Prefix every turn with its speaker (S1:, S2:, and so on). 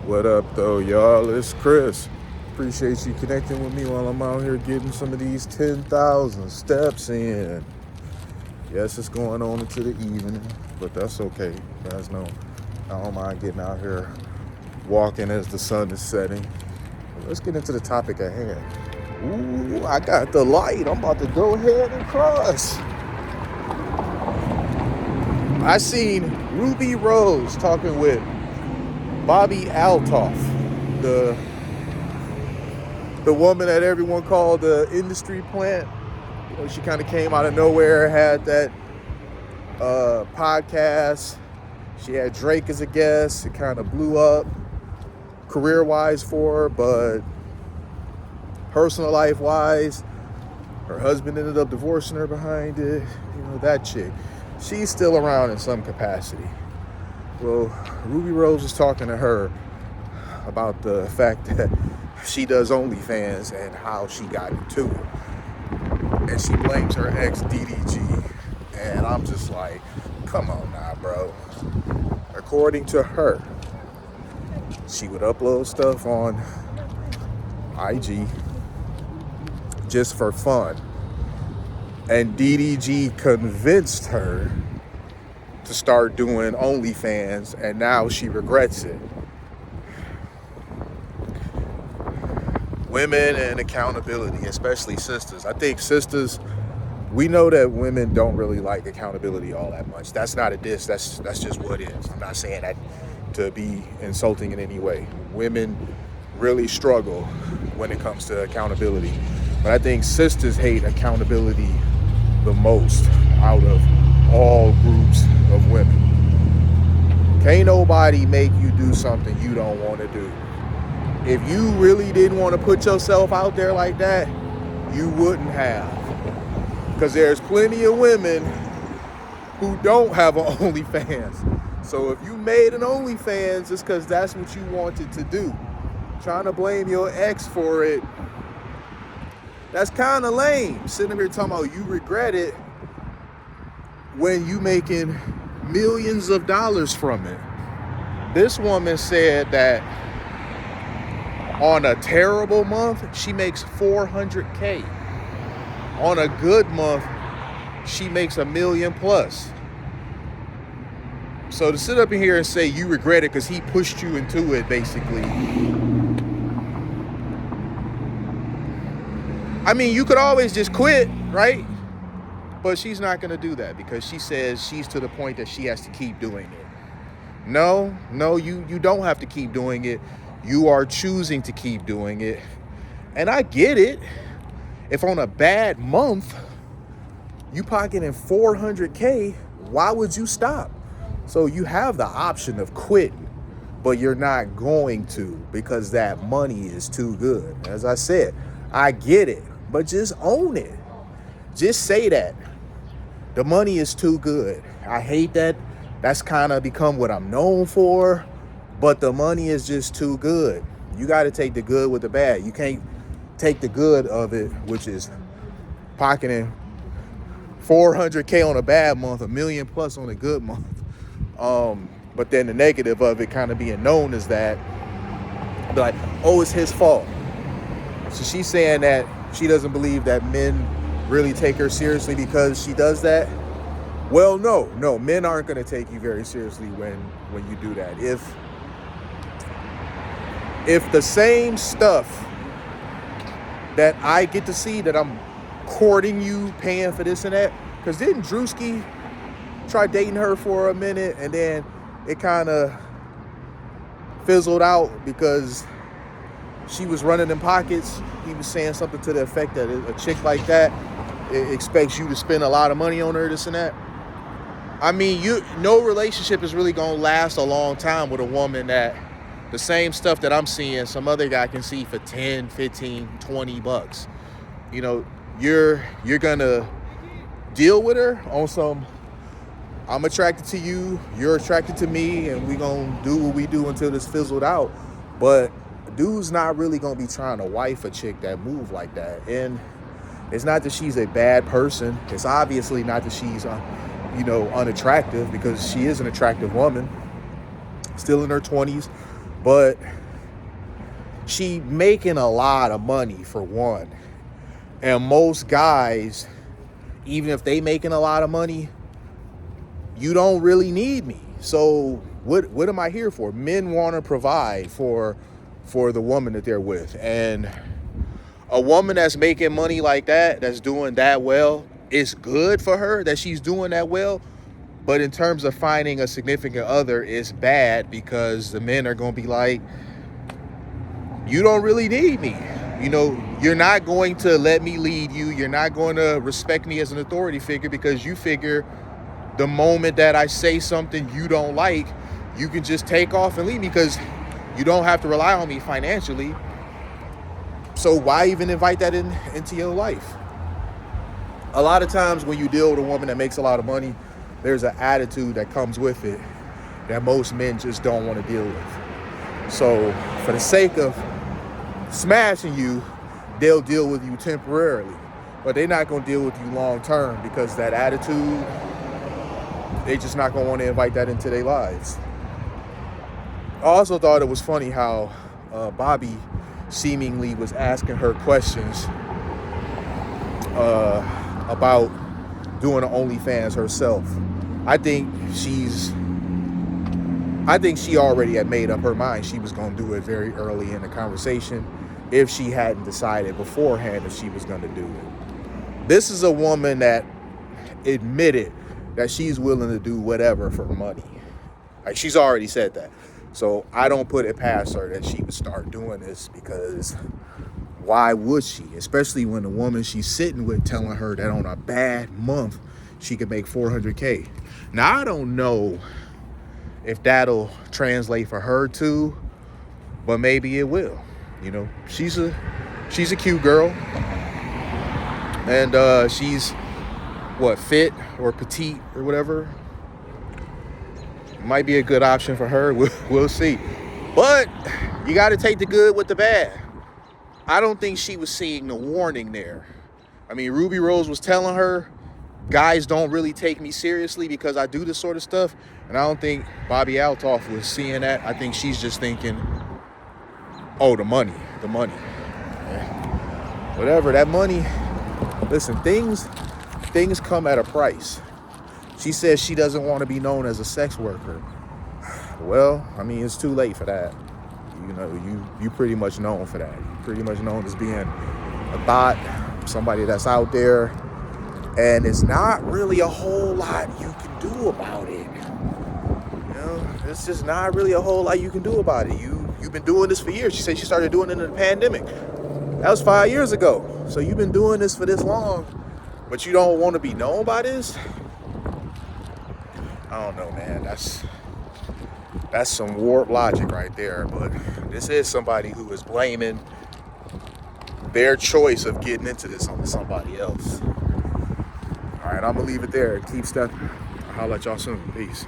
S1: What up, though, y'all? It's Chris. Appreciate you connecting with me while I'm out here getting some of these 10,000 steps in. Yes, it's going on into the evening, but that's okay. You guys know I don't mind getting out here walking as the sun is setting. Let's get into the topic at hand. Ooh, I got the light. I'm about to go ahead and cross. I seen Rubi Rose talking with Bobby Altoff, the woman that everyone called the industry plant. You know, she kind of came out of nowhere, had that podcast. She had Drake as a guest. It kind of blew up career-wise for her, but personal life-wise, her husband ended up divorcing her behind it. You know, that chick. She's still around in some capacity. Well, Rubi Rose was talking to her about the fact that she does OnlyFans and how she got into it. And she blames her ex DDG. And I'm just like, come on now, bro. According to her, she would upload stuff on IG just for fun. And DDG convinced her to start doing OnlyFans, and now she regrets it. Women and accountability, especially sisters. I think sisters, we know that women don't really like accountability all that much. That's not a diss, that's just what it is. I'm not saying that to be insulting in any way. Women really struggle when it comes to accountability. But I think sisters hate accountability the most out of all groups of women. Can't nobody make you do something you don't want to do. If you really didn't want to put yourself out there like that, you wouldn't have. Because there's plenty of women who don't have an OnlyFans. So if you made an OnlyFans, it's because that's what you wanted to do. Trying to blame your ex for it, that's kind of lame. Sitting up here talking about you regret it when you making millions of dollars from it. This woman said that on a terrible month, she makes $400K. On a good month, she makes $1 million plus. So to sit up in here and say you regret it because he pushed you into it, basically. I mean, you could always just quit, right? But she's not going to do that because she says she's to the point that she has to keep doing it. No, you don't have to keep doing it. You are choosing to keep doing it. And I get it. If on a bad month, you pocketing $400K, why would you stop? So you have the option of quitting, but you're not going to because that money is too good. As I said, I get it, but just own it. Just say that. The money is too good. I hate that. That's kind of become what I'm known for, but the money is just too good. You got to take the good with the bad. You can't take the good of it, which is pocketing $400K on a bad month, $1 million plus on a good month. But then the negative of it kind of being known as that, like, oh, it's his fault. So she's saying that she doesn't believe that men really take her seriously because she does that. Well, no, men aren't going to take you very seriously when you do that. If the same stuff that I get to see, that I'm courting you, paying for this and that, because didn't Drewski try dating her for a minute and then it kind of fizzled out because she was running in pockets? He was saying something to the effect that a chick like that expects you to spend a lot of money on her, this and that. I mean, no relationship is really going to last a long time with a woman that the same stuff that I'm seeing, some other guy can see for 10, 15, 20 bucks. You know, you're going to deal with her on some, I'm attracted to you, you're attracted to me, and we going to do what we do until this fizzled out. But dude's not really going to be trying to wife a chick that move like that. And it's not that she's a bad person. It's obviously not that she's unattractive, because she is an attractive woman, still in her 20s. but she making a lot of money for one. And most guys, even if they making a lot of money, you don't really need me. So what am I here for? Men want to provide for the woman that they're with. And a woman that's making money like that, that's doing that well, it's good for her that she's doing that well. But in terms of finding a significant other, it's bad because the men are going to be like, you don't really need me. You know, you're not going to let me lead you. You're not going to respect me as an authority figure because you figure the moment that I say something you don't like, you can just take off and leave me because you don't have to rely on me financially. So why even invite that into your life? A lot of times when you deal with a woman that makes a lot of money, there's an attitude that comes with it that most men just don't want to deal with. So for the sake of smashing you, they'll deal with you temporarily, but they're not going to deal with you long term because that attitude, they just not going to want to invite that into their lives. I also thought it was funny how Bobby seemingly was asking her questions about doing the OnlyFans herself. I think she already had made up her mind she was going to do it very early in the conversation if she hadn't decided beforehand if she was going to do it. This is a woman that admitted that she's willing to do whatever for money. Like, she's already said that. So I don't put it past her that she would start doing this, because why would she? Especially when the woman she's sitting with telling her that on a bad month she could make $400K. Now, I don't know if that'll translate for her too, but maybe it will. You know, she's a cute girl, and she's fit or petite or whatever. Might be a good option for her. We'll see. But you got to take the good with the bad. I don't think she was seeing the warning there. I mean, Rubi Rose was telling her, guys don't really take me seriously because I do this sort of stuff. And I don't think Bobby Altoff was seeing that. I think she's just thinking, oh, the money. Whatever, that money. Listen, things come at a price. She says she doesn't want to be known as a sex worker. Well, I mean, it's too late for that. You know, you pretty much known for that. You're pretty much known as being a bot, somebody that's out there, and it's not really a whole lot you can do about it. You know, it's just not really a whole lot you can do about it. You've been doing this for years. She said she started doing it in the pandemic. That was 5 years ago. So you've been doing this for this long, but you don't want to be known by this? I don't know, man. That's some warped logic right there. But this is somebody who is blaming their choice of getting into this on somebody else. All right, I'm going to leave it there. Keep stepping. I'll holler at y'all soon. Peace.